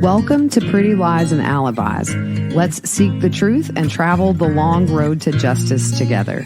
Welcome to Pretty Lies and Alibis. Let's seek the truth and travel the long road to justice together.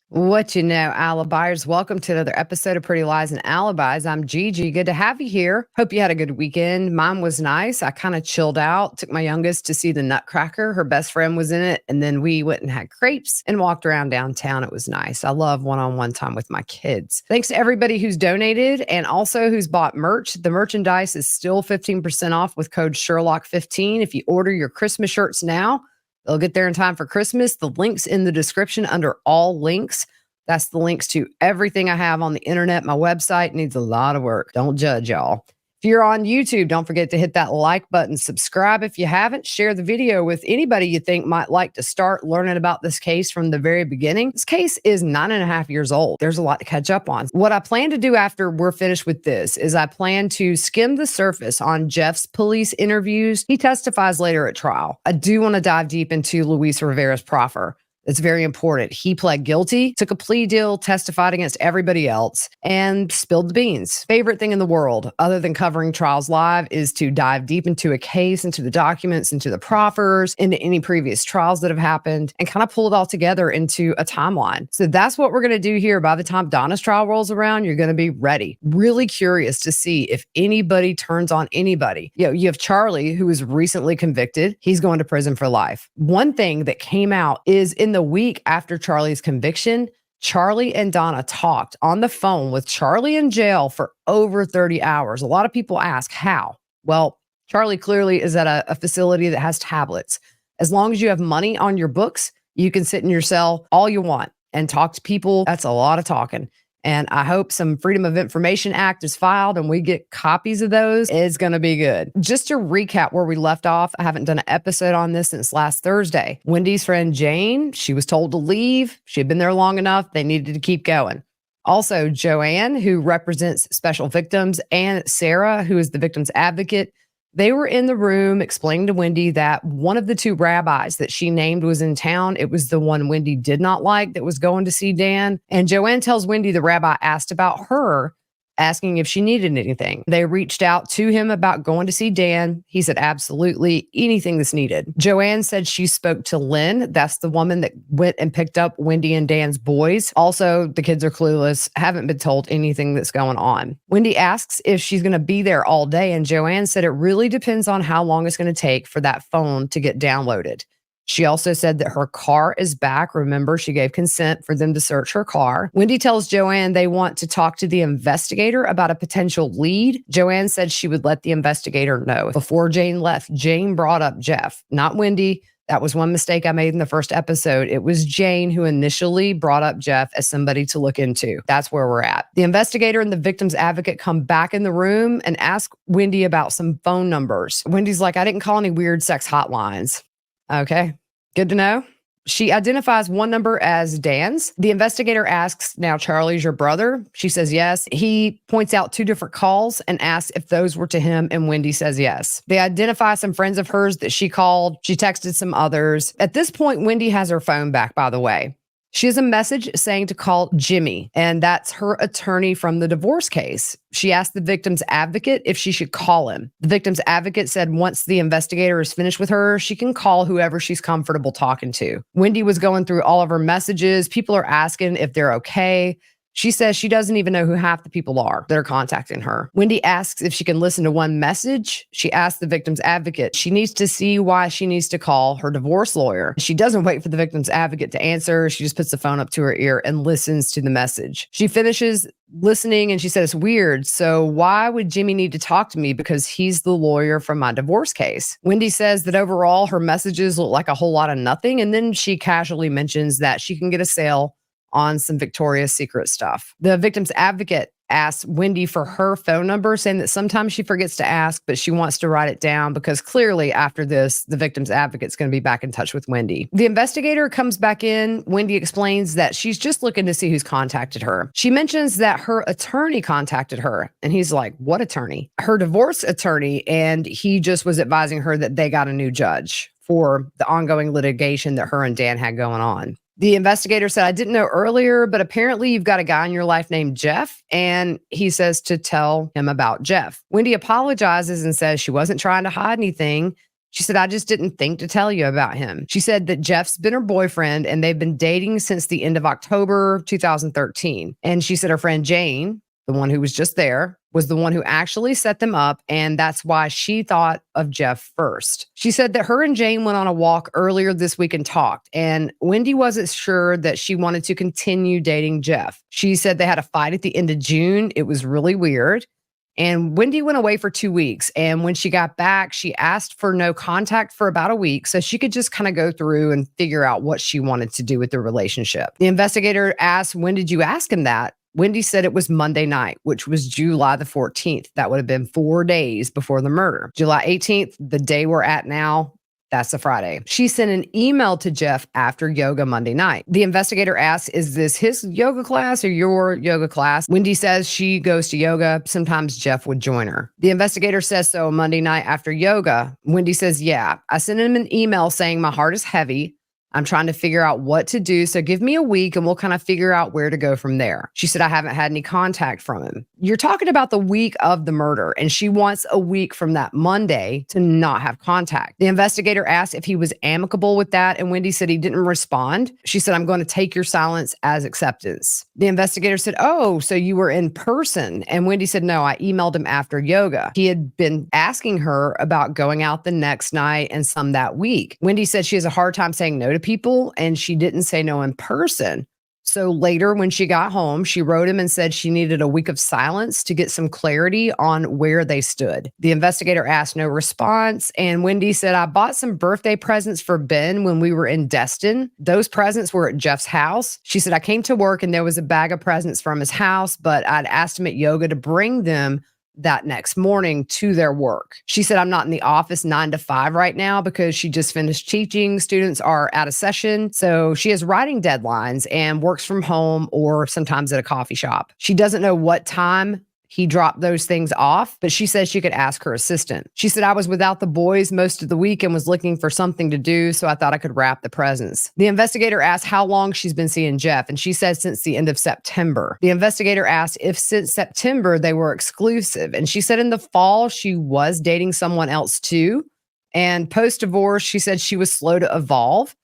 What you know, Alibis. Welcome to another episode of Pretty Lies and Alibis. I'm Gigi. Good to have you here. Hope you had a good weekend. Mine was nice. I kind of chilled out, took my youngest to see the Nutcracker. Her best friend was in it. And then we went and had crepes and walked around downtown. It was nice. I love one-on-one time with my kids. Thanks to everybody who's donated and also who's bought merch. The merchandise is still 15% off with code Sherlock15. If you order your Christmas shirts now, they'll get there in time for Christmas. The link's in the description under all links. That's the links to everything I have on the internet. My website needs a lot of work. Don't judge, y'all. If you're on YouTube, don't forget to hit that like button. Subscribe if you haven't. Share the video with anybody you think might like to start learning about this case from the very beginning. This case is 9.5 years old. There's a lot to catch up on. What I plan to do after we're finished with this is I plan to skim the surface on Jeff's police interviews. He testifies later at trial. I do want to dive deep into Luis Rivera's proffer. It's very important. He pled guilty, took a plea deal, testified against everybody else, and spilled the beans. Favorite thing in the world, other than covering trials live, is to dive deep into a case, into the documents, into the proffers, into any previous trials that have happened, and kind of pull it all together into a timeline. So that's what we're going to do here. By the time Donna's trial rolls around, you're going to be ready. Really curious to see if anybody turns on anybody. You have Charlie, who was recently convicted. He's going to prison for life. One thing that came out is in the week after Charlie's conviction, Charlie and Donna talked on the phone with Charlie in jail for over 30 hours. A lot of people ask how. Well, Charlie clearly is at a facility that has tablets. As long as you have money on your books, you can sit in your cell all you want and talk to people. That's a lot of talking. And I hope some Freedom of Information Act is filed and we get copies of those. It's going to be good. Just to recap where we left off, I haven't done an episode on this since last Thursday. Wendy's friend Jane, she was told to leave. She had been there long enough. They needed to keep going. Also, Joanne, who represents special victims, and Sarah, who is the victim's advocate, they were in the room explaining to Wendi that one of the two rabbis that she named was in town. It was the one Wendi did not like that was going to see Dan. And Joanne tells Wendi the rabbi asked about her, asking if she needed anything. They reached out to him about going to see Dan. He said, absolutely anything that's needed. Joanne said she spoke to Lynn. That's the woman that went and picked up Wendi and Dan's boys. Also, the kids are clueless, haven't been told anything that's going on. Wendi asks if she's going to be there all day. And Joanne said it really depends on how long it's going to take for that phone to get downloaded. She also said that her car is back. Remember, she gave consent for them to search her car. Wendi tells Joanne they want to talk to the investigator about a potential lead. Joanne said she would let the investigator know. Before Jane left, Jane brought up Jeff, not Wendi. That was one mistake I made in the first episode. It was Jane who initially brought up Jeff as somebody to look into. That's where we're at. The investigator and the victim's advocate come back in the room and ask Wendi about some phone numbers. Wendy's like, I didn't call any weird sex hotlines. Okay, good to know. She identifies one number as Dan's. The investigator asks, now Charlie's your brother? She says yes. He points out two different calls and asks if those were to him, and Wendi says yes. They identify some friends of hers that she called. She texted some others. At this point, Wendi has her phone back, by the way. She has a message saying to call Jimmy, and that's her attorney from the divorce case. She asked the victim's advocate if she should call him. The victim's advocate said once the investigator is finished with her, she can call whoever she's comfortable talking to. Wendi was going through all of her messages. People are asking if they're okay. She says she doesn't even know who half the people are that are contacting her. Wendi asks if she can listen to one message. She asks the victim's advocate. She needs to see why she needs to call her divorce lawyer. She doesn't wait for the victim's advocate to answer. She just puts the phone up to her ear and listens to the message. She finishes listening and she said, it's weird. So why would Jimmy need to talk to me? Because he's the lawyer from my divorce case. Wendi says that overall her messages look like a whole lot of nothing. And then she casually mentions that she can get a sale on some Victoria's Secret stuff. The victim's advocate asks Wendi for her phone number, saying that sometimes she forgets to ask, but she wants to write it down because clearly after this, the victim's advocate's going to be back in touch with Wendi. The investigator comes back in. Wendi explains that she's just looking to see who's contacted her. She mentions that her attorney contacted her, and he's like, what attorney? Her divorce attorney, and he just was advising her that they got a new judge for the ongoing litigation that her and Dan had going on. The investigator said, I didn't know earlier, but apparently you've got a guy in your life named Jeff. And he says to tell him about Jeff. Wendi apologizes and says she wasn't trying to hide anything. She said, I just didn't think to tell you about him. She said that Jeff's been her boyfriend and they've been dating since the end of October 2013. And she said her friend Jane, the one who was just there, was the one who actually set them up. And that's why she thought of Jeff first. She said that her and Jane went on a walk earlier this week and talked. And Wendi wasn't sure that she wanted to continue dating Jeff. She said they had a fight at the end of June. It was really weird. And Wendi went away for 2 weeks. And when she got back, she asked for no contact for about a week so she could just kind of go through and figure out what she wanted to do with the relationship. The investigator asked, when did you ask him that? Wendi said it was Monday night, which was July the 14th. That would have been 4 days before the murder. July 18th, the day we're at now, that's a Friday. She sent an email to Jeff after yoga Monday night. The investigator asks, is this his yoga class or your yoga class? Wendi says she goes to yoga. Sometimes Jeff would join her. The investigator says so Monday night after yoga. Wendi says, yeah, I sent him an email saying my heart is heavy. I'm trying to figure out what to do. So give me a week and we'll kind of figure out where to go from there. She said, I haven't had any contact from him. You're talking about the week of the murder, and she wants a week from that Monday to not have contact. The investigator asked if he was amicable with that, and Wendi said he didn't respond. She said, I'm going to take your silence as acceptance. The investigator said, oh, so you were in person? And Wendi said, no, I emailed him after yoga. He had been asking her about going out the next night and some that week. Wendi said she has a hard time saying no to people, and she didn't say no in person. So later when she got home, she wrote him and said she needed a week of silence to get some clarity on where they stood. The investigator asked, no response. And Wendi said, I bought some birthday presents for Ben when we were in Destin. Those presents were at Jeff's house. She said, I came to work and there was a bag of presents from his house, but I'd asked him at yoga to bring them that next morning to their work. She said, I'm not in the office 9 to 5 right now because she just finished teaching. Students are out of session. So she has writing deadlines and works from home or sometimes at a coffee shop. She doesn't know what time he dropped those things off, but she says she could ask her assistant. She said, I was without the boys most of the week and was looking for something to do, so I thought I could wrap the presents. The investigator asked how long she's been seeing Jeff, and she said since the end of September. The investigator asked if since September they were exclusive, and she said in the fall she was dating someone else too. And post-divorce, she said she was slow to evolve.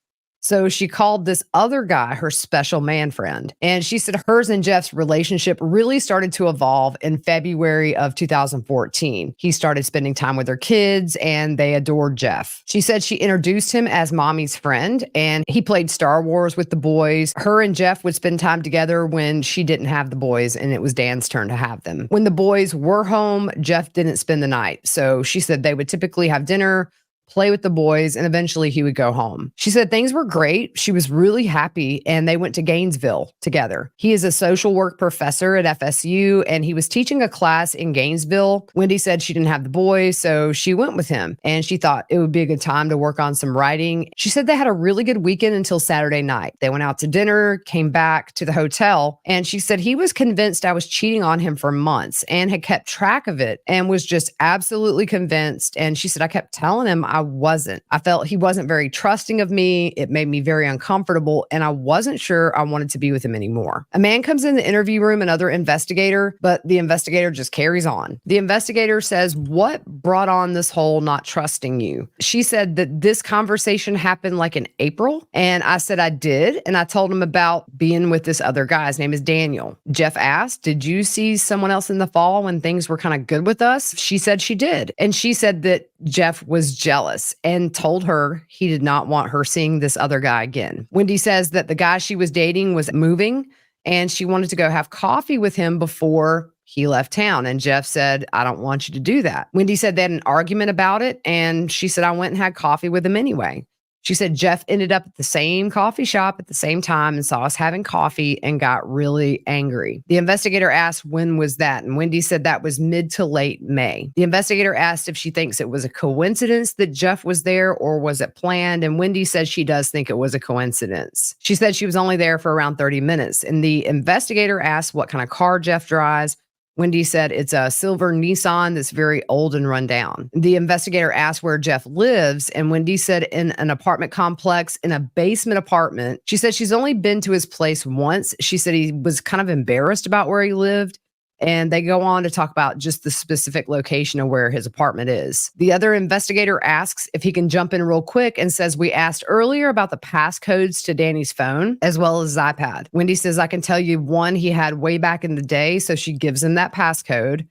So she called this other guy her special man friend. And she said hers and Jeff's relationship really started to evolve in February of 2014. He started spending time with their kids and they adored Jeff. She said she introduced him as mommy's friend and he played Star Wars with the boys. Her and Jeff would spend time together when she didn't have the boys and it was Dan's turn to have them. When the boys were home, Jeff didn't spend the night. So she said they would typically have dinner, play with the boys, and eventually he would go home. She said things were great. She was really happy, and they went to Gainesville together. He is a social work professor at FSU, and he was teaching a class in Gainesville. Wendi said she didn't have the boys, so she went with him, and she thought it would be a good time to work on some writing. She said they had a really good weekend until Saturday night. They went out to dinner, came back to the hotel, and she said he was convinced I was cheating on him for months and had kept track of it and was just absolutely convinced. And she said, I kept telling him I wasn't. I felt he wasn't very trusting of me. It made me very uncomfortable, and I wasn't sure I wanted to be with him anymore. A man comes in the interview room, another investigator, but the investigator just carries on. The investigator says, what brought on this whole not trusting you? She said that this conversation happened like in April, and I said I did, and I told him about being with this other guy. His name is Daniel. Jeff asked, did you see someone else in the fall when things were kind of good with us? She said she did, and she said that Jeff was jealous and told her he did not want her seeing this other guy again. Wendi says that the guy she was dating was moving and she wanted to go have coffee with him before he left town. And Jeff said, I don't want you to do that. Wendi said they had an argument about it. And she said, I went and had coffee with him anyway. She said Jeff ended up at the same coffee shop at the same time and saw us having coffee and got really angry. The investigator asked, when was that? And Wendi said that was mid to late May. The investigator asked if she thinks it was a coincidence that Jeff was there or was it planned? And Wendi said she does think it was a coincidence. She said she was only there for around 30 minutes. And the investigator asked what kind of car Jeff drives. Wendi said it's a silver Nissan that's very old and run down. The investigator asked where Jeff lives, and Wendi said in an apartment complex in a basement apartment. She said she's only been to his place once. She said he was kind of embarrassed about where he lived. And they go on to talk about just the specific location of where his apartment is. The other investigator asks if he can jump in real quick and says, we asked earlier about the passcodes to Danny's phone as well as his iPad. Wendi says, I can tell you one he had way back in the day. So she gives him that passcode.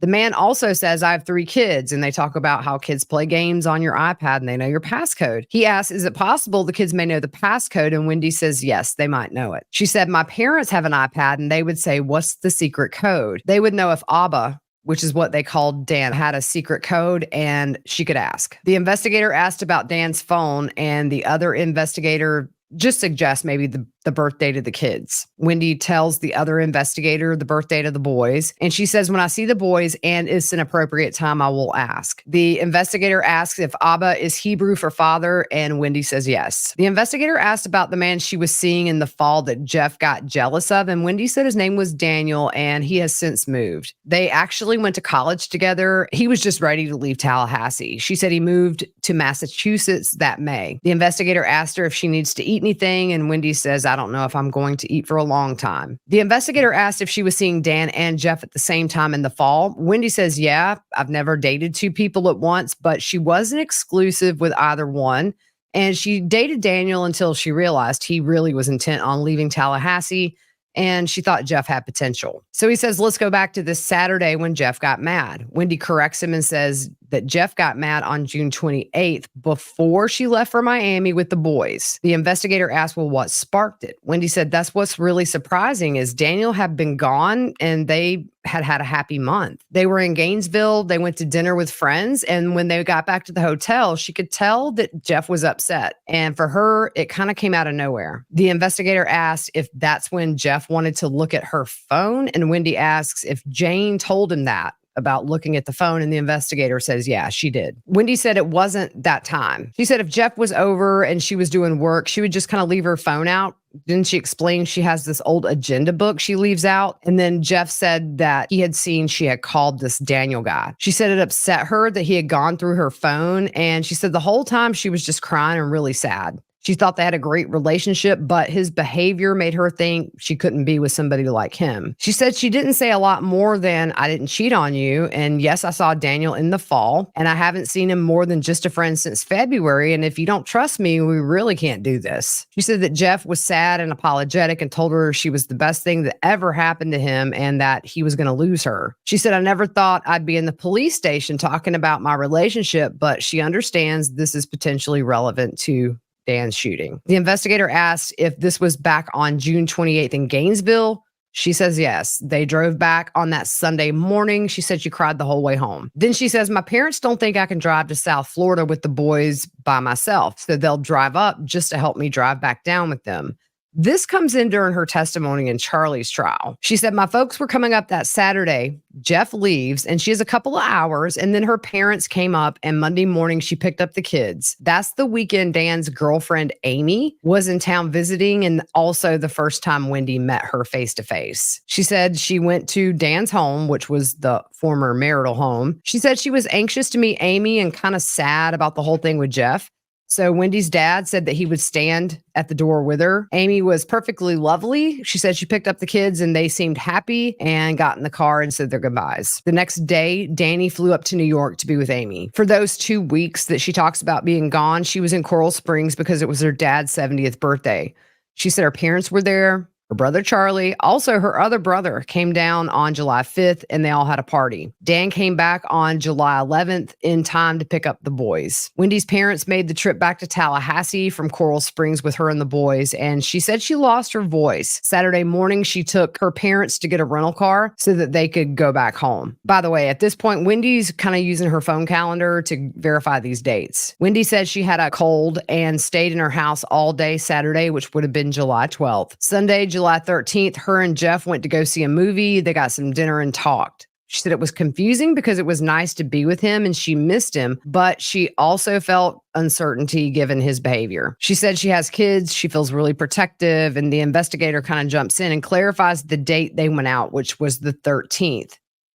The man also says, I have 3 kids, and they talk about how kids play games on your iPad and they know your passcode. He asks, is it possible the kids may know the passcode? And Wendi says, yes, they might know it. She said, my parents have an iPad and they would say, what's the secret code? They would know if Abba, which is what they called Dan, had a secret code, and she could ask. The investigator asked about Dan's phone, and the other investigator just suggests maybe the birthday to the kids. Wendi tells the other investigator the birthday to the boys, and she says, when I see the boys and it's an appropriate time, I will ask. The investigator asks if Abba is Hebrew for father, and Wendi says yes. The investigator asked about the man she was seeing in the fall that Jeff got jealous of, and Wendi said his name was Daniel, and he has since moved. They actually went to college together. He was just ready to leave Tallahassee. She said he moved to Massachusetts that May. The investigator asked her if she needs to eat anything, and Wendi says, I don't know if I'm going to eat for a long time. The investigator asked if she was seeing Dan and Jeff at the same time in the fall. Wendi says, yeah, I've never dated 2 people at once, but she wasn't exclusive with either one. And she dated Daniel until she realized he really was intent on leaving Tallahassee, and she thought Jeff had potential. So he says, let's go back to this Saturday when Jeff got mad. Wendi corrects him and says that Jeff got mad on June 28th before she left for Miami with the boys. The investigator asked, well, what sparked it? Wendi said, that's what's really surprising is Daniel had been gone and they had a happy month. They were in Gainesville. They went to dinner with friends. And when they got back to the hotel, she could tell that Jeff was upset. And for her, it kind of came out of nowhere. The investigator asked if that's when Jeff wanted to look at her phone. And Wendi asks if Jane told him that about looking at the phone, and the investigator says, yeah, she did. Wendi said it wasn't that time. She said if Jeff was over and she was doing work, she would just kind of leave her phone out. Then she explained she has this old agenda book she leaves out. And then Jeff said that he had seen she had called this Daniel guy. She said it upset her that he had gone through her phone. And she said the whole time she was just crying and really sad. She thought they had a great relationship, but his behavior made her think she couldn't be with somebody like him. She said she didn't say a lot more than, I didn't cheat on you. And yes, I saw Daniel in the fall, and I haven't seen him more than just a friend since February. And if you don't trust me, we really can't do this. She said that Jeff was sad and apologetic and told her she was the best thing that ever happened to him and that he was going to lose her. She said, I never thought I'd be in the police station talking about my relationship, but she understands this is potentially relevant to Dan's shooting. The investigator asked if this was back on June 28th in Gainesville. She says yes. They drove back on that Sunday morning. She said she cried the whole way home. Then she says, my parents don't think I can drive to South Florida with the boys by myself, so they'll drive up just to help me drive back down with them. This comes in during her testimony in Charlie's trial. She said, my folks were coming up that Saturday. Jeff leaves and she has a couple of hours, and then her parents came up, and Monday morning she picked up the kids. That's the weekend Dan's girlfriend, Amy, was in town visiting, and also the first time Wendi met her face to face. She said she went to Dan's home, which was the former marital home. She said she was anxious to meet Amy and kind of sad about the whole thing with Jeff. So Wendy's dad said that he would stand at the door with her. Amy was perfectly lovely. She said she picked up the kids and they seemed happy and got in the car and said their goodbyes. The next day, Danny flew up to New York to be with Amy. For those 2 weeks that she talks about being gone, she was in Coral Springs because it was her dad's 70th birthday. She said her parents were there. Her brother, Charlie, also her other brother, came down on July 5th, and they all had a party. Dan came back on July 11th in time to pick up the boys. Wendy's parents made the trip back to Tallahassee from Coral Springs with her and the boys, and she said she lost her voice. Saturday morning, she took her parents to get a rental car so that they could go back home. By the way, at this point, Wendy's kind of using her phone calendar to verify these dates. Wendi said she had a cold and stayed in her house all day Saturday, which would have been July 12th. Sunday, July 13th, her and Jeff went to go see a movie. They got some dinner and talked. She said it was confusing because it was nice to be with him and she missed him, but she also felt uncertainty given his behavior. She said she has kids, she feels really protective, and the investigator kind of jumps in and clarifies the date they went out, which was the 13th.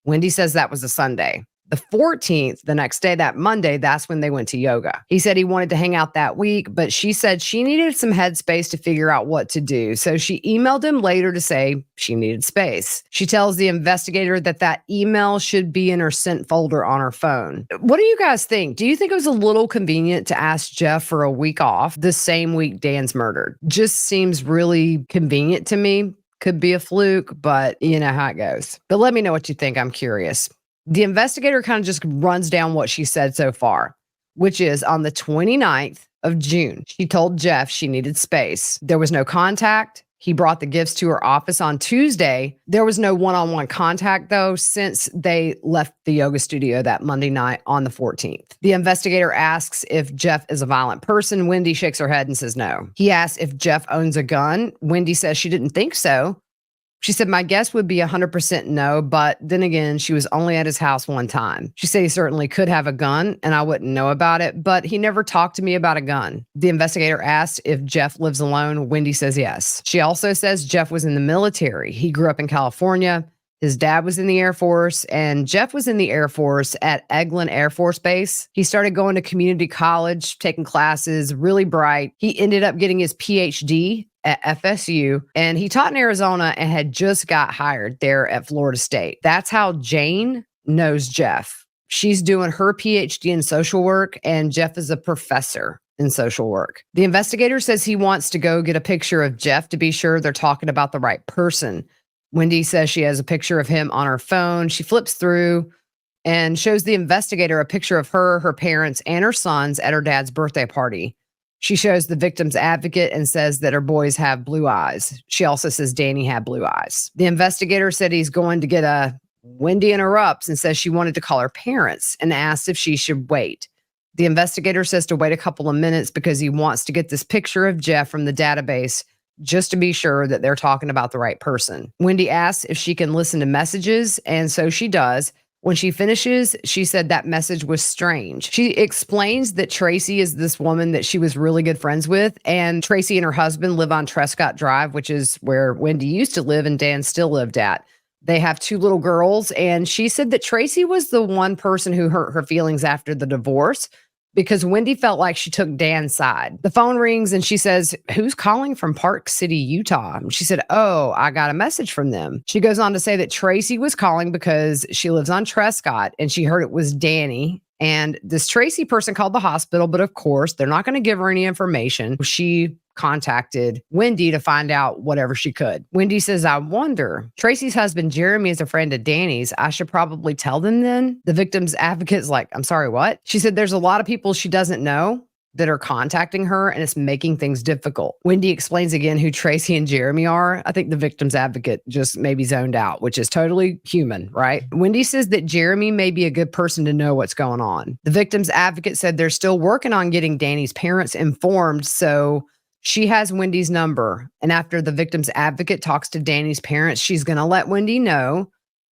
Wendi says that was a Sunday. The 14th, the next day, that Monday, that's when they went to yoga. He said he wanted to hang out that week, but she said she needed some headspace to figure out what to do. So she emailed him later to say she needed space. She tells the investigator that that email should be in her sent folder on her phone. What do you guys think? Do you think it was a little convenient to ask Jeff for a week off the same week Dan's murdered? Just seems really convenient to me. Could be a fluke, but you know how it goes. But let me know what you think. I'm curious. The investigator kind of just runs down what she said so far, which is on the 29th of June, she told Jeff she needed space. There was no contact. He brought the gifts to her office on Tuesday. There was no one-on-one contact, though, since they left the yoga studio that Monday night on the 14th. The investigator asks if Jeff is a violent person. Wendi shakes her head and says no. He asks if Jeff owns a gun. Wendi says she didn't think so. She said, my guess would be 100% no, but then again, she was only at his house one time. She said he certainly could have a gun and I wouldn't know about it, but he never talked to me about a gun. The investigator asked if Jeff lives alone. Wendi says yes. She also says Jeff was in the military. He grew up in California. His dad was in the Air Force, and Jeff was in the Air Force at Eglin Air Force Base. He started going to community college, taking classes, really bright. He ended up getting his PhD at FSU, and he taught in Arizona and had just got hired there at Florida State. That's how Jane knows Jeff. She's doing her PhD in social work, and Jeff is a professor in social work. The investigator says he wants to go get a picture of Jeff to be sure they're talking about the right person. Wendi says she has a picture of him on her phone. She flips through and shows the investigator a picture of her, her parents, and her sons at her dad's birthday party. She shows the victim's advocate and says that her boys have blue eyes. She also says Danny had blue eyes. The investigator said he's going to get a Wendi interrupts and says she wanted to call her parents and asked if she should wait. The investigator says to wait a couple of minutes because he wants to get this picture of Jeff from the database just to be sure that they're talking about the right person. Wendi asks if she can listen to messages, and so she does. When she finishes, she said that message was strange. She explains that Tracy is this woman that she was really good friends with, and Tracy and her husband live on Trescott Drive, which is where Wendi used to live and Dan still lived at. They have 2 little girls, and she said that Tracy was the one person who hurt her feelings after the divorce because Wendi felt like she took Dan's side. The phone rings and she says, who's calling from Park City, Utah? And she said, oh, I got a message from them. She goes on to say that Tracy was calling because she lives on Trescott and she heard it was Danny. And this Tracy person called the hospital, but of course, they're not going to give her any information. She contacted Wendi to find out whatever she could. Wendi says, I wonder, Tracy's husband, Jeremy, is a friend of Danny's. I should probably tell them then. The victim's advocate's like, I'm sorry, what? She said, there's a lot of people she doesn't know that are contacting her and it's making things difficult. Wendi explains again who Tracy and Jeremy are. I think the victim's advocate just maybe zoned out, which is totally human, right? Wendi says that Jeremy may be a good person to know what's going on. The victim's advocate said they're still working on getting Danny's parents informed, so she has Wendi's number. And after the victim's advocate talks to Danny's parents, she's going to let Wendi know.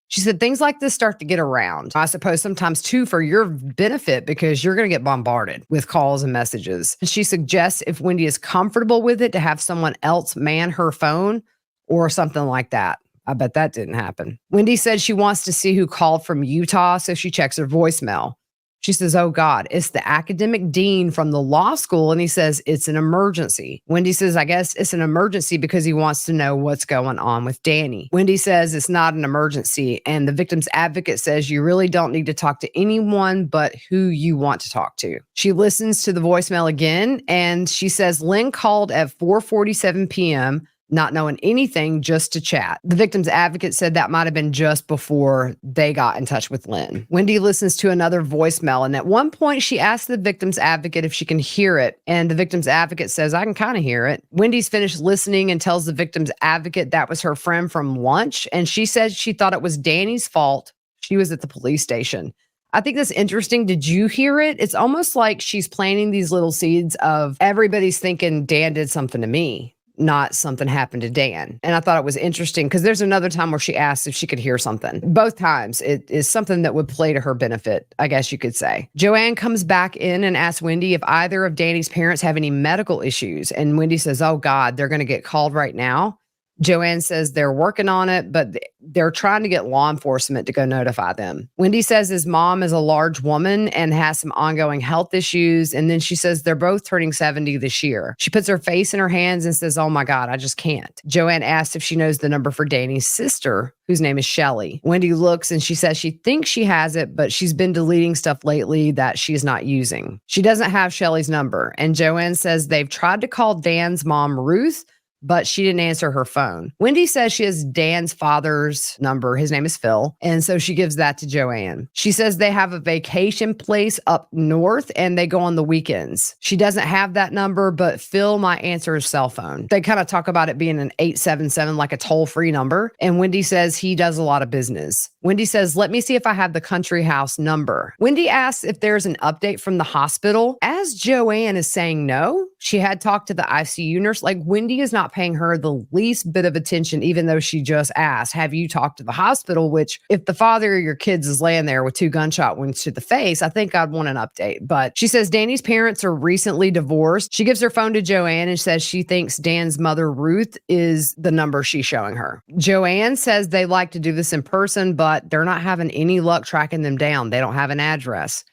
She said things like this start to get around. I suppose sometimes too for your benefit because you're going to get bombarded with calls and messages. And she suggests if Wendi is comfortable with it to have someone else man her phone or something like that. I bet that didn't happen. Wendi said she wants to see who called from Utah, so she checks her voicemail. She says, oh God, it's the academic dean from the law school. And he says, it's an emergency. Wendi says, I guess it's an emergency because he wants to know what's going on with Danny. Wendi says it's not an emergency. And the victim's advocate says you really don't need to talk to anyone but who you want to talk to. She listens to the voicemail again. And she says, Lynn called at 4:47 p.m., not knowing anything, just to chat. The victim's advocate said that might have been just before they got in touch with Lynn. Wendi listens to another voicemail, and at one point she asks the victim's advocate if she can hear it, and the victim's advocate says, I can kind of hear it. Wendi's finished listening and tells the victim's advocate that was her friend from lunch, and she said she thought it was Danny's fault. She was at the police station. I think that's interesting. Did you hear it? It's almost like she's planting these little seeds of everybody's thinking Dan did something to me. not something happened to Dan. And I thought it was interesting because there's another time where she asked if she could hear something. Both times it is something that would play to her benefit, I guess you could say. Joanne comes back in and asks Wendi if either of Danny's parents have any medical issues. And Wendi says, oh God, they're going to get called right now. Joanne says they're working on it, but they're trying to get law enforcement to go notify them. Wendi says his mom is a large woman and has some ongoing health issues. And then she says they're both turning 70 this year. She puts her face in her hands and says, oh my God, I just can't. Joanne asks if she knows the number for Danny's sister, whose name is Shelly. Wendi looks and she says she thinks she has it, but she's been deleting stuff lately that she's not using. She doesn't have Shelly's number. And Joanne says they've tried to call Dan's mom, Ruth, but she didn't answer her phone. Wendi says she has Dan's father's number. His name is Phil. And so she gives that to Joanne. She says they have a vacation place up north and they go on the weekends. She doesn't have that number, but Phil might answer his cell phone. They kind of talk about it being an 877, like a toll-free number. And Wendi says he does a lot of business. Wendi says, let me see if I have the country house number. Wendi asks if there's an update from the hospital. As Joanne is saying no, she had talked to the ICU nurse. Like, Wendi is not paying her the least bit of attention, even though she just asked, have you talked to the hospital? Which, if the father of your kids is laying there with 2 gunshot wounds to the face, I think I'd want an update. But she says Danny's parents are recently divorced. She gives her phone to Joanne and says she thinks Dan's mother, Ruth, is the number she's showing her. Joanne says they like to do this in person, but they're not having any luck tracking them down. They don't have an address.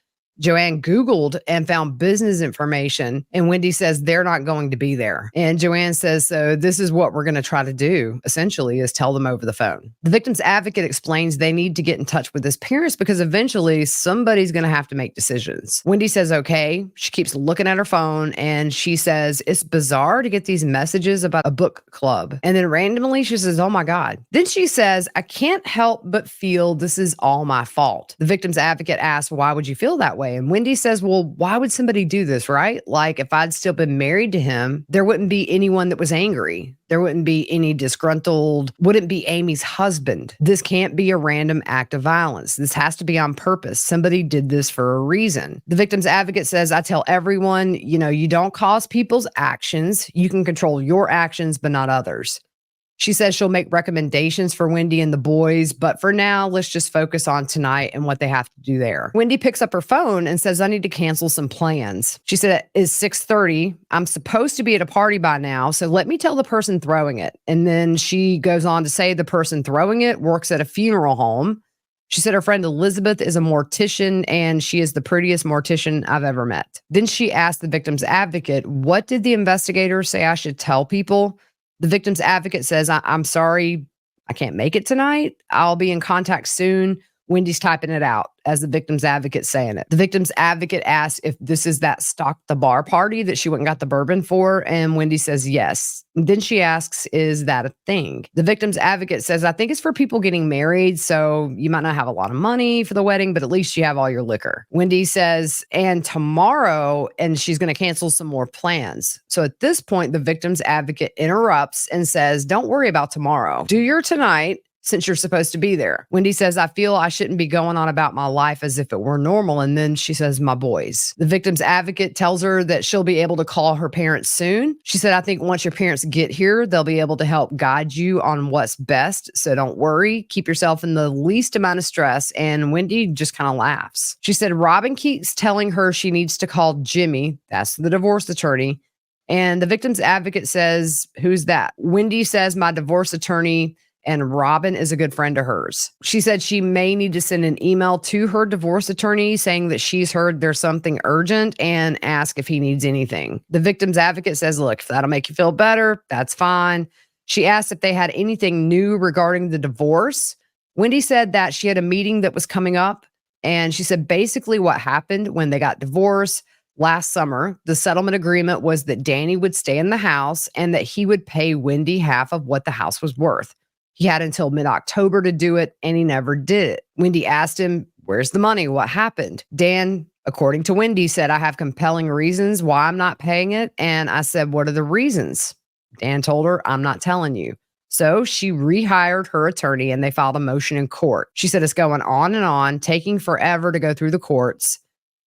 Joanne Googled and found business information, and Wendi says they're not going to be there. And Joanne says, so this is what we're going to try to do, essentially, is tell them over the phone. The victim's advocate explains they need to get in touch with his parents because eventually somebody's going to have to make decisions. Wendi says, okay. She keeps looking at her phone, and she says, it's bizarre to get these messages about a book club. And then randomly she says, oh my God. Then she says, I can't help but feel this is all my fault. The victim's advocate asks, why would you feel that way? And Wendi says, well, why would somebody do this, right? Like, if I'd still been married to him, there wouldn't be anyone that was angry. There wouldn't be any disgruntled, wouldn't be Amy's husband. This can't be a random act of violence. This has to be on purpose. Somebody did this for a reason. The victim's advocate says, I tell everyone, you don't cause people's actions. You can control your actions, but not others. She says she'll make recommendations for Wendi and the boys, but for now, let's just focus on tonight and what they have to do there. Wendi picks up her phone and says, I need to cancel some plans. She said, it's 6:30. I'm supposed to be at a party by now, so let me tell the person throwing it. And then she goes on to say the person throwing it works at a funeral home. She said her friend Elizabeth is a mortician and she is the prettiest mortician I've ever met. Then she asked the victim's advocate, what did the investigator say I should tell people? The victim's advocate says, I'm sorry, I can't make it tonight. I'll be in contact soon. Wendi's typing it out as the victim's advocate saying it. The victim's advocate asks if this is that stock the bar party that she went and got the bourbon for, and Wendi says yes. And then she asks, is that a thing? The victim's advocate says, I think it's for people getting married, so you might not have a lot of money for the wedding, but at least you have all your liquor. Wendi says, and tomorrow, and she's going to cancel some more plans. So at this point, the victim's advocate interrupts and says, don't worry about tomorrow. Do your tonight, since you're supposed to be there. Wendi says, I feel I shouldn't be going on about my life as if it were normal. And then she says, my boys. The victim's advocate tells her that she'll be able to call her parents soon. She said, I think once your parents get here, they'll be able to help guide you on what's best. So don't worry. Keep yourself in the least amount of stress. And Wendi just kind of laughs. She said, Robin keeps telling her she needs to call Jimmy. That's the divorce attorney. And the victim's advocate says, who's that? Wendi says, my divorce attorney, and Robin is a good friend of hers. She said she may need to send an email to her divorce attorney saying that she's heard there's something urgent and ask if he needs anything. The victim's advocate says, look, if that'll make you feel better, that's fine. She asked if they had anything new regarding the divorce. Wendi said that she had a meeting that was coming up, and she said basically what happened when they got divorced last summer, the settlement agreement was that Danny would stay in the house and that he would pay Wendi half of what the house was worth. He had until mid-October to do it, and he never did it. Wendi asked him, where's the money? What happened? Dan, according to Wendi, said, I have compelling reasons why I'm not paying it. And I said, what are the reasons? Dan told her, I'm not telling you. So she rehired her attorney, and they filed a motion in court. She said it's going on and on, taking forever to go through the courts.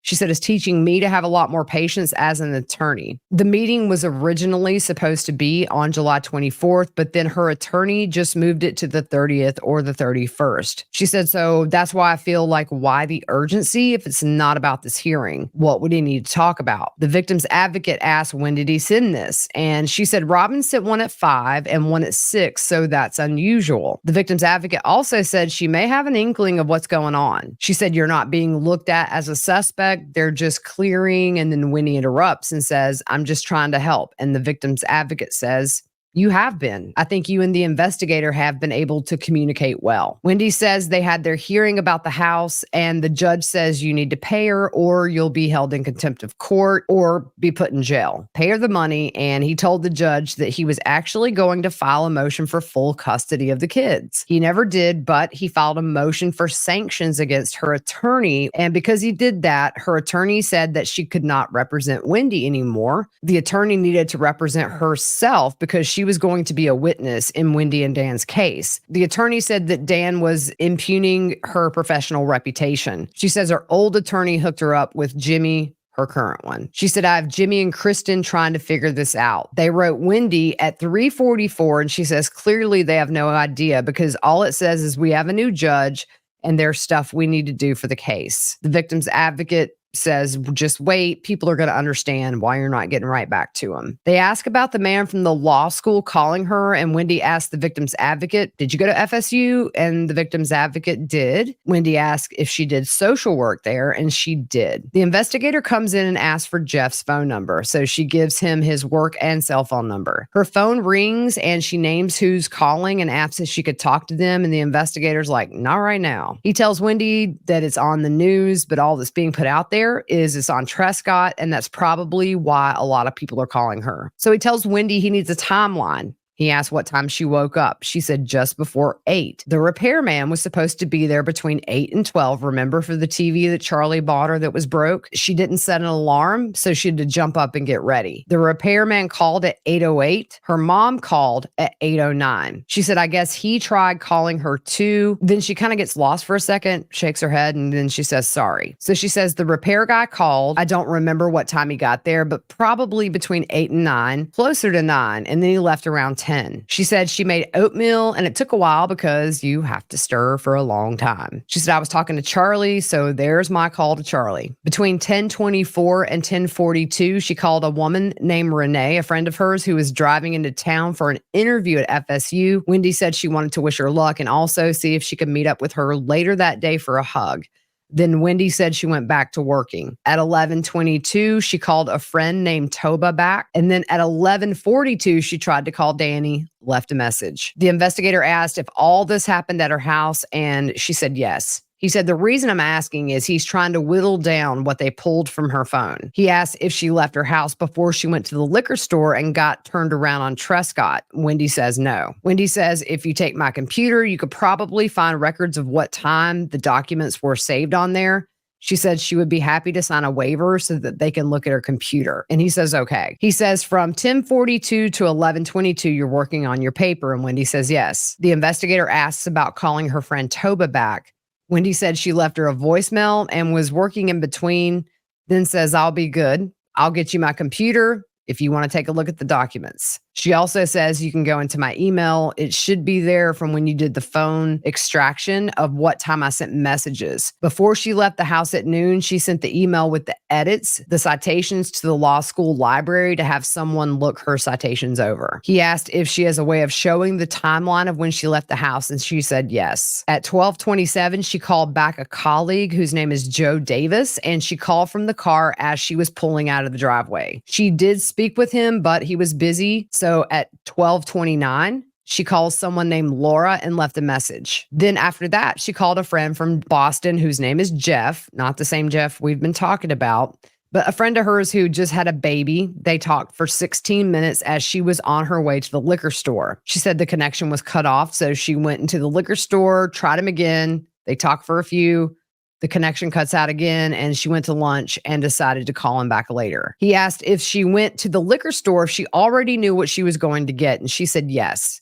She said, is teaching me to have a lot more patience as an attorney. The meeting was originally supposed to be on July 24th, but then her attorney just moved it to the 30th or the 31st. She said, so that's why I feel like, why the urgency if it's not about this hearing? What would he need to talk about? The victim's advocate asked, when did he send this? And she said, Robin sent one at 5 and one at 6, so that's unusual. The victim's advocate also said she may have an inkling of what's going on. She said, you're not being looked at as a suspect. They're just clearing. And then Wendi interrupts and says, I'm just trying to help. And the victim's advocate says, you have been. I think you and the investigator have been able to communicate well. Wendi says they had their hearing about the house, and the judge says you need to pay her or you'll be held in contempt of court or be put in jail. Pay her the money, and he told the judge that he was actually going to file a motion for full custody of the kids. He never did, but he filed a motion for sanctions against her attorney, and because he did that, her attorney said that she could not represent Wendi anymore. The attorney needed to represent herself because she was going to be a witness in Wendi and Dan's case. The attorney said that Dan was impugning her professional reputation. She says her old attorney hooked her up with Jimmy, her current one. She said, I have Jimmy and Kristen trying to figure this out. They wrote Wendi at 3:44, and she says clearly they have no idea because all it says is we have a new judge and there's stuff we need to do for the case. The victim's advocate says, just wait. People are going to understand why you're not getting right back to them. They ask about the man from the law school calling her, and Wendi asked the victim's advocate, did you go to FSU? And the victim's advocate did. Wendi asked if she did social work there, and she did. The investigator comes in and asks for Jeff's phone number, so she gives him his work and cell phone number. Her phone rings, and she names who's calling and asks if she could talk to them, and the investigator's like, not right now. He tells Wendi that it's on the news, but all that's being put out there is it's on Trescott, and that's probably why a lot of people are calling her. So he tells Wendi he needs a timeline. He asked what time she woke up. She said just before 8. The repairman was supposed to be there between 8 and 12. Remember, for the TV that Charlie bought her that was broke? She didn't set an alarm, so she had to jump up and get ready. The repairman called at 8:08. Her mom called at 8:09. She said, I guess he tried calling her too. Then she kind of gets lost for a second, shakes her head, and then she says, sorry. So she says the repair guy called. I don't remember what time he got there, but probably between 8 and 9, closer to 9, and then he left around 10. She said she made oatmeal and it took a while because you have to stir for a long time. She said, I was talking to Charlie, so there's my call to Charlie. Between 10:24 and 10:42, she called a woman named Renee, a friend of hers who was driving into town for an interview at FSU. Wendi said she wanted to wish her luck and also see if she could meet up with her later that day for a hug. Then Wendi said she went back to working. At 11:22, she called a friend named Toba back. And then at 11:42, she tried to call Danny, left a message. The investigator asked if all this happened at her house, and she said yes. He said, the reason I'm asking is he's trying to whittle down what they pulled from her phone. He asked if she left her house before she went to the liquor store and got turned around on Trescott. Wendi says no. Wendi says, if you take my computer, you could probably find records of what time the documents were saved on there. She said she would be happy to sign a waiver so that they can look at her computer. And he says, okay. He says from 10:42 to 11:22, you're working on your paper. And Wendi says yes. The investigator asks about calling her friend Toba back. Wendi said she left her a voicemail and was working in between, then says, I'll be good. I'll get you my computer if you want to take a look at the documents. She also says you can go into my email. It should be there from when you did the phone extraction of what time I sent messages. Before she left the house at noon, she sent the email with the edits, the citations to the law school library to have someone look her citations over. He asked if she has a way of showing the timeline of when she left the house, and she said yes. At 12:27, she called back a colleague whose name is Joe Davis, and she called from the car as she was pulling out of the driveway. She did speak with him, but he was busy. So at 12:29, she calls someone named Laura and left a message. Then after that, she called a friend from Boston whose name is Jeff, not the same Jeff we've been talking about, but a friend of hers who just had a baby. They talked for 16 minutes as she was on her way to the liquor store. She said the connection was cut off, so she went into the liquor store, tried him again. They talked for a few. The connection cuts out again, and she went to lunch and decided to call him back later. He asked if she went to the liquor store, if she already knew what she was going to get, and she said yes.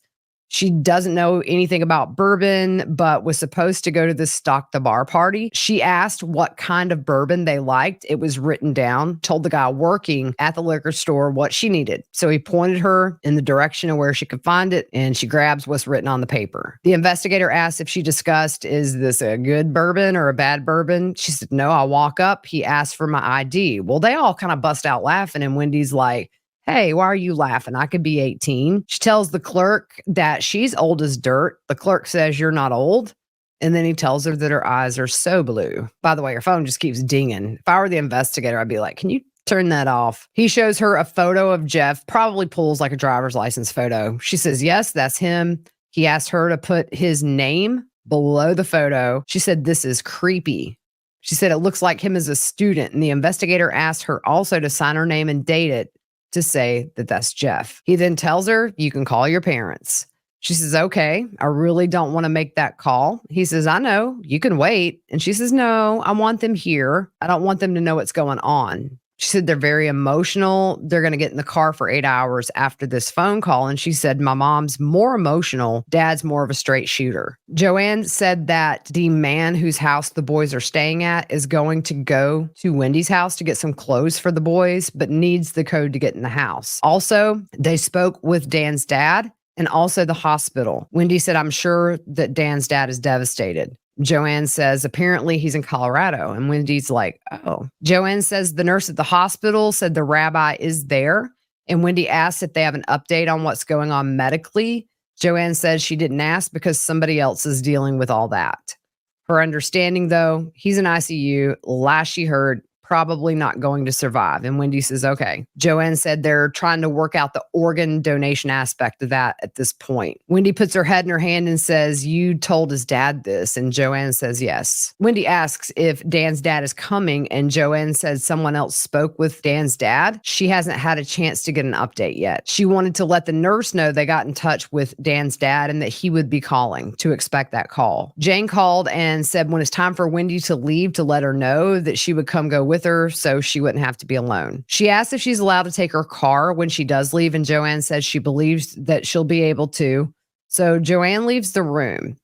She doesn't know anything about bourbon, but was supposed to go to the Stock the Bar party. She asked what kind of bourbon they liked. It was written down, told the guy working at the liquor store what she needed. So he pointed her in the direction of where she could find it, and she grabs what's written on the paper. The investigator asked if she discussed, is this a good bourbon or a bad bourbon? She said, no, I'll walk up. He asked for my ID. Well, they all kind of bust out laughing, and Wendy's like, hey, why are you laughing? I could be 18. She tells the clerk that she's old as dirt. The clerk says, you're not old. And then he tells her that her eyes are so blue. By the way, her phone just keeps dinging. If I were the investigator, I'd be like, can you turn that off? He shows her a photo of Jeff, probably pulls like a driver's license photo. She says, yes, that's him. He asked her to put his name below the photo. She said, this is creepy. She said, it looks like him as a student. And the investigator asked her also to sign her name and date it to say that that's Jeff. He then tells her, you can call your parents. She says, okay, I really don't want to make that call. He says, I know, you can wait. And she says, no, I want them here. I don't want them to know what's going on. She said they're very emotional. They're going to get in the car for 8 hours after this phone call. And she said, my mom's more emotional. Dad's more of a straight shooter. Joanne said that the man whose house the boys are staying at is going to go to Wendy's house to get some clothes for the boys, but needs the code to get in the house. Also, they spoke with Dan's dad and also the hospital. Wendy said, I'm sure that Dan's dad is devastated. Joanne says, apparently he's in Colorado. And Wendy's like, oh. Joanne says the nurse at the hospital said the rabbi is there. And Wendy asks if they have an update on what's going on medically. Joanne says she didn't ask because somebody else is dealing with all that. Her understanding, though, he's in ICU. Last she heard, probably not going to survive. And Wendy says, okay. Joanne said they're trying to work out the organ donation aspect of that at this point. Wendy puts her head in her hand and says, you told his dad this. And Joanne says, yes. Wendy asks if Dan's dad is coming. And Joanne says someone else spoke with Dan's dad. She hasn't had a chance to get an update yet. She wanted to let the nurse know they got in touch with Dan's dad and that he would be calling, to expect that call. Jane called and said when it's time for Wendy to leave, to let her know that she would come go with her so she wouldn't have to be alone. She asks if she's allowed to take her car when she does leave, and Joanne says she believes that she'll be able to. So Joanne leaves the room.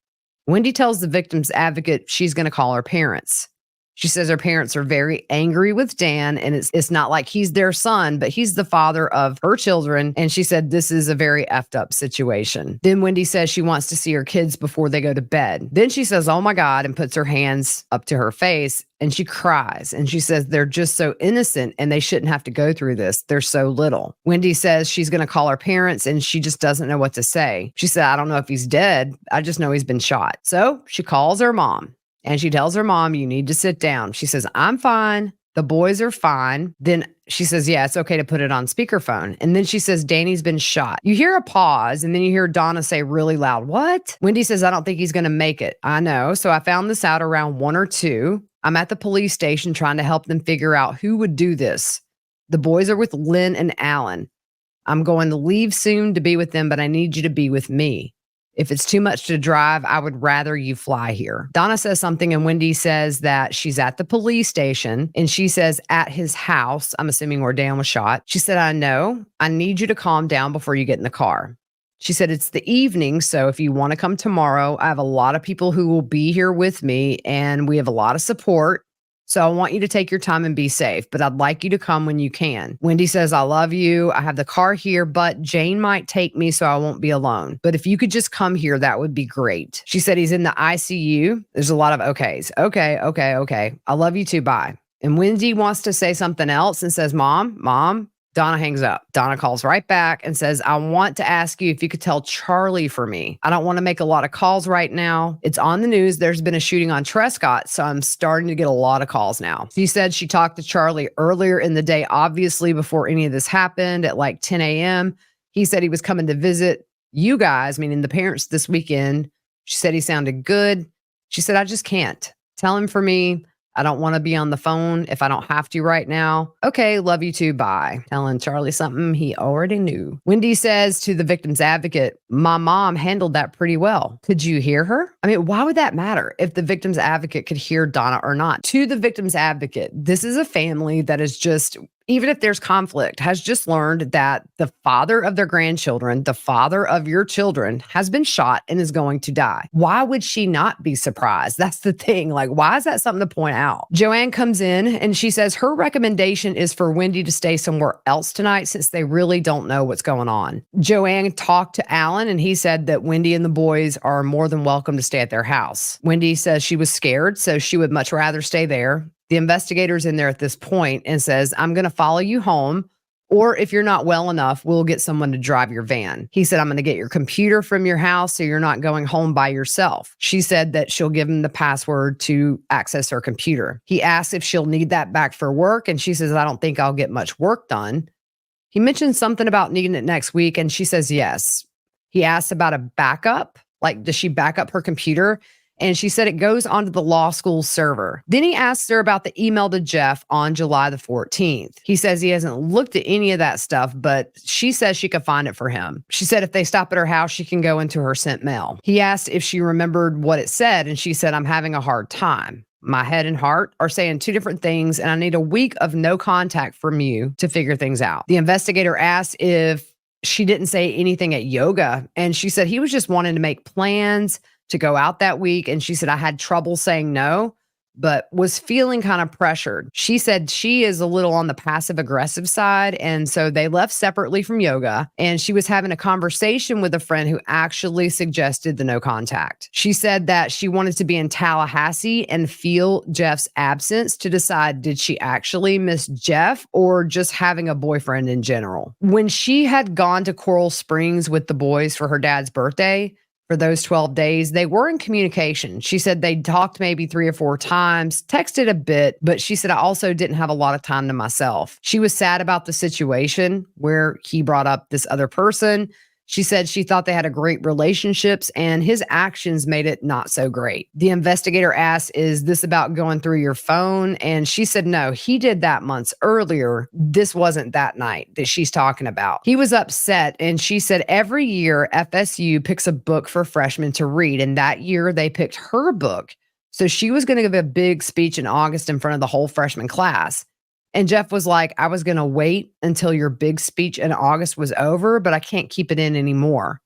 Wendy tells the victim's advocate she's going to call her parents. She says her parents are very angry with Dan, and it's not like he's their son, but he's the father of her children. And she said this is a very effed up situation. Then Wendy says she wants to see her kids before they go to bed. Then she says, oh my God, and puts her hands up to her face, and she cries. And she says they're just so innocent and they shouldn't have to go through this. They're so little. Wendy says she's going to call her parents, and she just doesn't know what to say. She said, I don't know if he's dead. I just know he's been shot. So she calls her mom. And she tells her mom, you need to sit down. She says, I'm fine. The boys are fine. Then she says, yeah, it's okay to put it on speakerphone. And then she says, Danny's been shot. You hear a pause, and then you hear Donna say really loud, what? Wendy says, I don't think he's going to make it. I know. So I found this out around 1 or 2. I'm at the police station trying to help them figure out who would do this. The boys are with Lynn and Alan. I'm going to leave soon to be with them, but I need you to be with me. If it's too much to drive, I would rather you fly here. Donna says something, and Wendy says that she's at the police station, and she says at his house, I'm assuming where Dan was shot. She said, I know. I need you to calm down before you get in the car. She said, it's the evening, so if you want to come tomorrow, I have a lot of people who will be here with me, and we have a lot of support. So I want you to take your time and be safe, but I'd like you to come when you can. Wendy says, I love you. I have the car here, but Jane might take me so I won't be alone. But if you could just come here, that would be great. She said he's in the ICU. There's a lot of okays. Okay. I love you too. Bye. And Wendy wants to say something else and says, Mom. Donna hangs up. Donna calls right back and says, I want to ask you if you could tell Charlie for me. I don't want to make a lot of calls right now. It's on the news. There's been a shooting on Trescott, so I'm starting to get a lot of calls now. She said she talked to Charlie earlier in the day, obviously before any of this happened at like 10 a.m. He said he was coming to visit you guys, meaning the parents, this weekend. She said he sounded good. She said, I just can't. Tell him for me. I don't want to be on the phone if I don't have to right now. Okay, love you too, bye. Telling Charlie something he already knew. Wendy says to the victim's advocate, my mom handled that pretty well. Could you hear her? I mean, why would that matter if the victim's advocate could hear Donna or not? To the victim's advocate, this is a family that is just even if there's conflict, has just learned that the father of their grandchildren, the father of your children, has been shot and is going to die. Why would she not be surprised? That's the thing. Like, why is that something to point out? Joanne comes in and she says her recommendation is for Wendi to stay somewhere else tonight since they really don't know what's going on. Joanne talked to Alan and he said that Wendi and the boys are more than welcome to stay at their house. Wendi says she was scared, so she would much rather stay there. The investigator's in there at this point and says, I'm going to follow you home, or if you're not well enough, we'll get someone to drive your van. He said, I'm going to get your computer from your house so you're not going home by yourself. She said that she'll give him the password to access her computer. He asks if she'll need that back for work, and she says, I don't think I'll get much work done. He mentioned something about needing it next week, and she says yes. He asks about a backup, like does she back up her computer? And she said it goes onto the law school server. Then he asks her about the email to Jeff on July the 14th. He says he hasn't looked at any of that stuff, but she says she could find it for him. She said if they stop at her house, she can go into her sent mail. He asked if she remembered what it said, and she said, I'm having a hard time. My head and heart are saying two different things, and I need a week of no contact from you to figure things out. The investigator asked if she didn't say anything at yoga, and she said he was just wanting to make plans to go out that week. And she said, I had trouble saying no, but was feeling kind of pressured. She said she is a little on the passive aggressive side. And so they left separately from yoga. And she was having a conversation with a friend who actually suggested the no contact. She said that she wanted to be in Tallahassee and feel Jeff's absence to decide, did she actually miss Jeff or just having a boyfriend in general? When she had gone to Coral Springs with the boys for her dad's birthday, for those 12 days, they were in communication. She said they talked maybe 3 or 4 times, texted a bit, but she said, I also didn't have a lot of time to myself. She was sad about the situation where he brought up this other person. She said she thought they had a great relationships and his actions made it not so great. The investigator asked, is this about going through your phone? And she said, no, he did that months earlier. This wasn't that night that she's talking about. He was upset. And she said every year FSU picks a book for freshmen to read. And that year they picked her book. So she was going to give a big speech in August in front of the whole freshman class. And Jeff was like, I was going to wait until your big speech in August was over, but I can't keep it in anymore.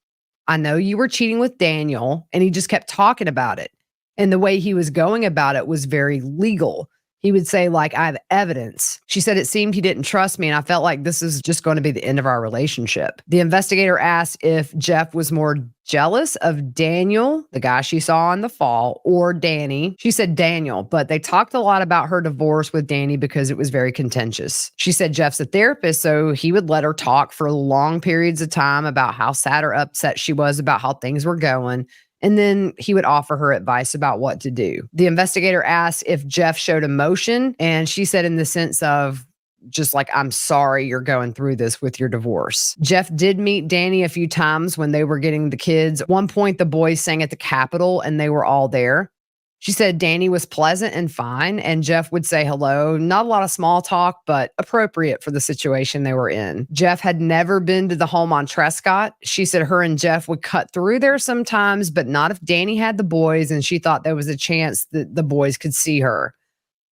I know you were cheating with Daniel, and he just kept talking about it. And the way he was going about it was very legal. He would say, like, I have evidence. She said it seemed he didn't trust me, and I felt like this is just going to be the end of our relationship. The investigator asked if Jeff was more jealous of Daniel, the guy she saw in the fall, or Danny. She said Daniel, but they talked a lot about her divorce with Danny because it was very contentious. She said Jeff's a therapist, so he would let her talk for long periods of time about how sad or upset she was about how things were going. And then he would offer her advice about what to do. The investigator asked if Jeff showed emotion, and she said in the sense of just like, I'm sorry you're going through this with your divorce. Jeff did meet Danny a few times when they were getting the kids. At one point, the boys sang at the Capitol and they were all there. She said Danny was pleasant and fine, and Jeff would say hello. Not a lot of small talk, but appropriate for the situation they were in. Jeff had never been to the home on Trescott. She said her and Jeff would cut through there sometimes, but not if Danny had the boys, and she thought there was a chance that the boys could see her.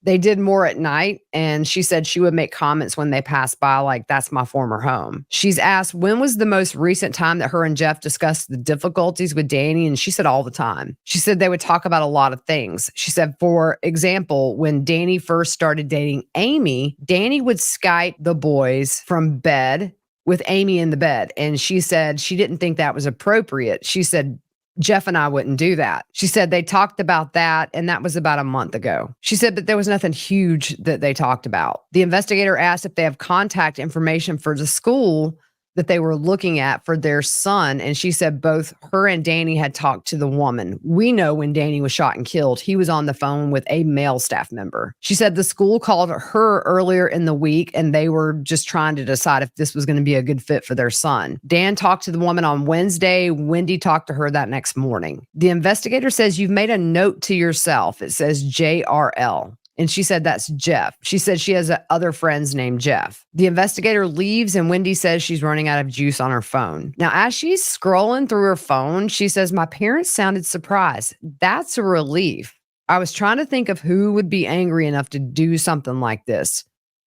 They did more at night, and she said she would make comments when they passed by, like, that's my former home. She's asked, when was the most recent time that her and Jeff discussed the difficulties with Danny? And she said all the time. She said they would talk about a lot of things. She said, for example, when Danny first started dating Amy, Danny would Skype the boys from bed with Amy in the bed. And she said she didn't think that was appropriate. She said, Jeff and I wouldn't do that. She said they talked about that, and that was about a month ago. She said, but there was nothing huge that they talked about. The investigator asked if they have contact information for the school that they were looking at for their son. And she said both her and Danny had talked to the woman. We know when Danny was shot and killed, he was on the phone with a male staff member. She said the school called her earlier in the week and they were just trying to decide if this was going to be a good fit for their son. Dan talked to the woman on Wednesday. Wendi talked to her that next morning. The investigator says you've made a note to yourself. It says JRL. And she said, that's Jeff. She said she has other friends named Jeff. The investigator leaves and Wendi says she's running out of juice on her phone. Now, as she's scrolling through her phone, she says, my parents sounded surprised. That's a relief. I was trying to think of who would be angry enough to do something like this.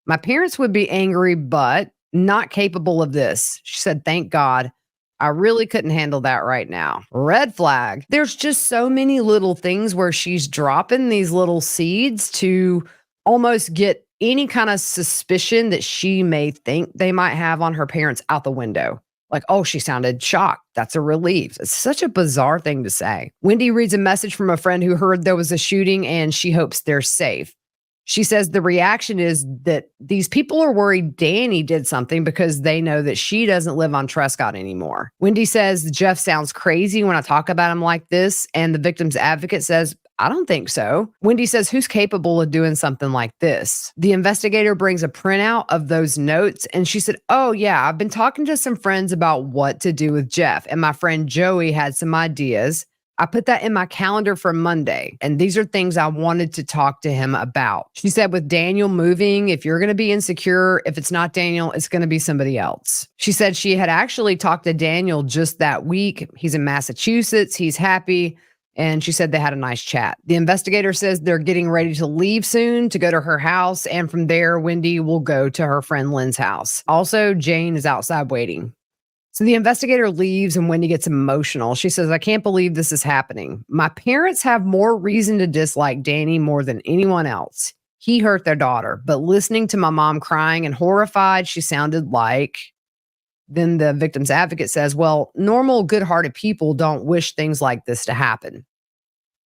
My parents would be angry, but not capable of this. She said, thank God. I really couldn't handle that right now. Red flag. There's just so many little things where she's dropping these little seeds to almost get any kind of suspicion that she may think they might have on her parents out the window. Like, oh, she sounded shocked. That's a relief. It's such a bizarre thing to say. Wendy reads a message from a friend who heard there was a shooting and she hopes they're safe. She says the reaction is that these people are worried Danny did something because they know that she doesn't live on Trescott anymore. Wendy says Jeff sounds crazy when I talk about him like this, and the victim's advocate says, I don't think so. Wendy says, who's capable of doing something like this? The investigator brings a printout of those notes, and she said, oh yeah, I've been talking to some friends about what to do with Jeff, and my friend Joey had some ideas. I put that in my calendar for Monday, and these are things I wanted to talk to him about. She said, with Daniel moving, if you're going to be insecure, if it's not Daniel, it's going to be somebody else. She said she had actually talked to Daniel just that week. He's in Massachusetts. He's happy. And she said they had a nice chat. The investigator says they're getting ready to leave soon to go to her house. And from there, Wendy will go to her friend Lynn's house. Also, Jane is outside waiting. So the investigator leaves and Wendy gets emotional. She says, I can't believe this is happening. My parents have more reason to dislike Danny more than anyone else. He hurt their daughter, but listening to my mom crying and horrified, she sounded like... Then the victim's advocate says, well, normal, good-hearted people don't wish things like this to happen.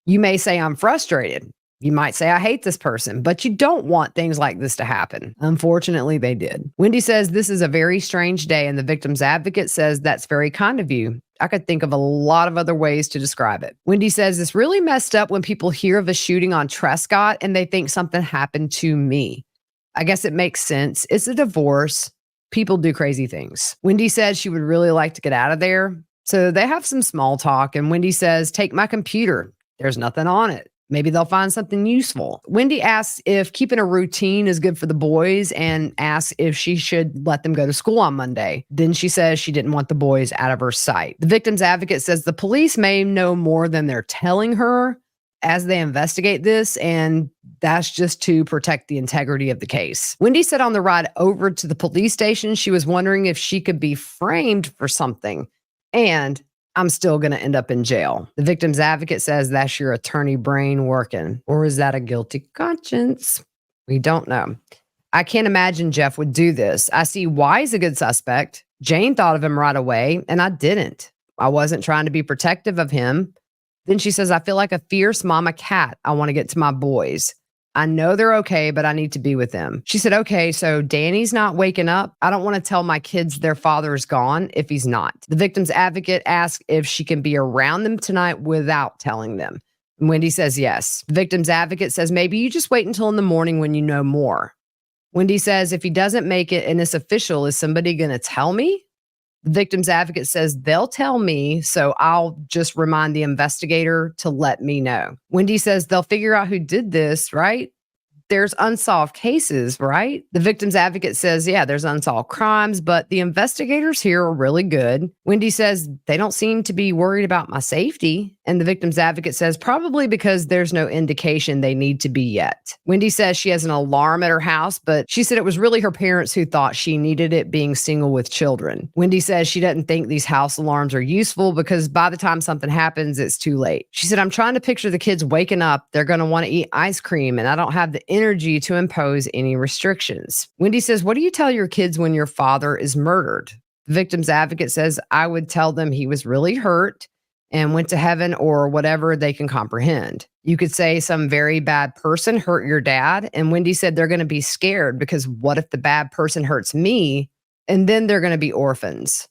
You may say I'm frustrated. You might say I hate this person, but you don't want things like this to happen. Unfortunately, they did. Wendy says this is a very strange day, and the victim's advocate says that's very kind of you. I could think of a lot of other ways to describe it. Wendy says it's really messed up when people hear of a shooting on Trescott and they think something happened to me. I guess it makes sense. It's a divorce. People do crazy things. Wendy says she would really like to get out of there. So they have some small talk, and Wendy says, take my computer. There's nothing on it. Maybe they'll find something useful. Wendy asks if keeping a routine is good for the boys and asks if she should let them go to school on Monday. Then she says she didn't want the boys out of her sight. The victim's advocate says the police may know more than they're telling her as they investigate this, and that's just to protect the integrity of the case. Wendy said on the ride over to the police station, she was wondering if she could be framed for something, and I'm still going to end up in jail. The victim's advocate says that's your attorney brain working. Or is that a guilty conscience? We don't know. I can't imagine Jeff would do this. I see why he's a good suspect. Jane thought of him right away, and I didn't. I wasn't trying to be protective of him. Then she says, I feel like a fierce mama cat. I want to get to my boys. I know they're okay, but I need to be with them. She said, okay, so Danny's not waking up. I don't want to tell my kids their father is gone if he's not. The victim's advocate asks if she can be around them tonight without telling them. And Wendy says yes. The victim's advocate says, maybe you just wait until in the morning when you know more. Wendy says, if he doesn't make it and it's official, is somebody going to tell me? The victim's advocate says they'll tell me, so I'll just remind the investigator to let me know. Wendy says they'll figure out who did this, right? There's unsolved cases, right? The victim's advocate says, yeah, there's unsolved crimes, but the investigators here are really good. Wendy says they don't seem to be worried about my safety. And the victim's advocate says probably because there's no indication they need to be yet. Wendy says she has an alarm at her house, but she said it was really her parents who thought she needed it being single with children. Wendy says she doesn't think these house alarms are useful because by the time something happens, it's too late. She said, I'm trying to picture the kids waking up. They're going to want to eat ice cream, and I don't have the energy to impose any restrictions. Wendy says, what do you tell your kids when your father is murdered? The victim's advocate says, I would tell them he was really hurt and went to heaven or whatever they can comprehend. You could say some very bad person hurt your dad. And Wendy said they're going to be scared because what if the bad person hurts me and then they're going to be orphans?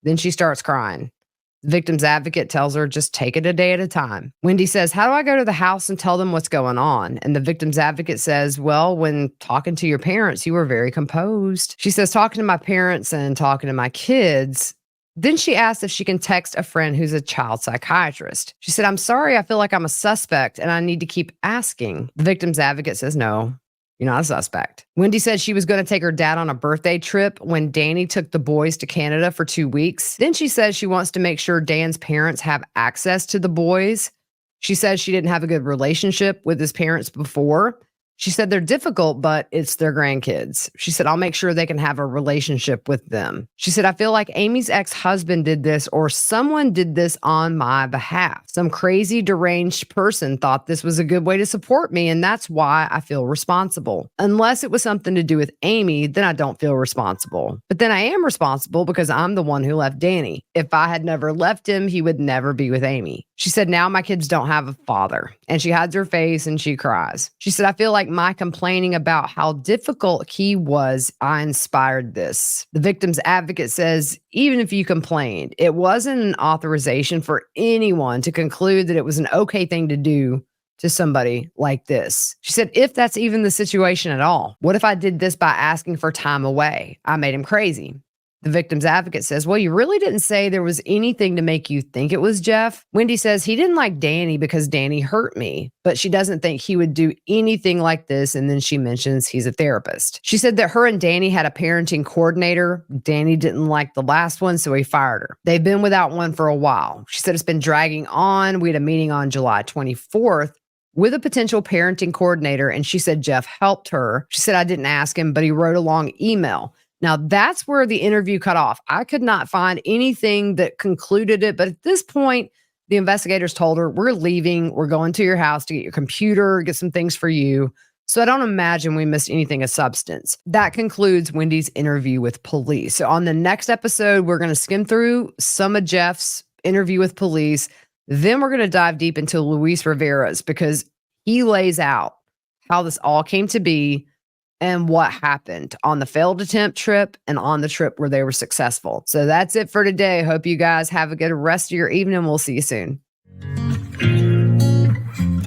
Then she starts crying. The victim's advocate tells her, just take it a day at a time. Wendy says, how do I go to the house and tell them what's going on? And the victim's advocate says, well, when talking to your parents, you were very composed. She says, talking to my parents and talking to my kids. Then she asks if she can text a friend who's a child psychiatrist. She said, I'm sorry, I feel like I'm a suspect and I need to keep asking. The victim's advocate says, no, you're not a suspect. Wendy said she was going to take her dad on a birthday trip when Danny took the boys to Canada for 2 weeks. Then she says she wants to make sure Dan's parents have access to the boys. She says she didn't have a good relationship with his parents before. She said they're difficult, but it's their grandkids. She said, I'll make sure they can have a relationship with them. She said, I feel like Amy's ex-husband did this or someone did this on my behalf. Some crazy deranged person thought this was a good way to support me, and that's why I feel responsible. Unless it was something to do with Amy, then I don't feel responsible. But then I am responsible because I'm the one who left Danny. If I had never left him, he would never be with Amy. She said, now my kids don't have a father. And she hides her face and she cries. She said, I feel like my complaining about how difficult he was, I inspired this. The victim's advocate says, even if you complained, it wasn't an authorization for anyone to conclude that it was an okay thing to do to somebody like this. She said, if that's even the situation at all, what if I did this by asking for time away? I made him crazy. The victim's advocate says, well, you really didn't say there was anything to make you think it was Jeff. Wendi says he didn't like Danny because Danny hurt me, but she doesn't think he would do anything like this. And then she mentions he's a therapist. She said that her and Danny had a parenting coordinator. Danny didn't like the last one, so he fired her. They've been without one for a while. She said it's been dragging on. We had a meeting on July 24th with a potential parenting coordinator, and she said Jeff helped her. She said, I didn't ask him, but he wrote a long email. Now, that's where the interview cut off. I could not find anything that concluded it. But at this point, the investigators told her, we're leaving. We're going to your house to get your computer, get some things for you. So I don't imagine we missed anything of substance. That concludes Wendi's interview with police. So on the next episode, we're going to skim through some of Jeff's interview with police. Then we're going to dive deep into Luis Rivera's because he lays out how this all came to be and what happened on the failed attempt trip and on the trip where they were successful. So that's it for today. Hope you guys have a good rest of your evening. We'll see you soon.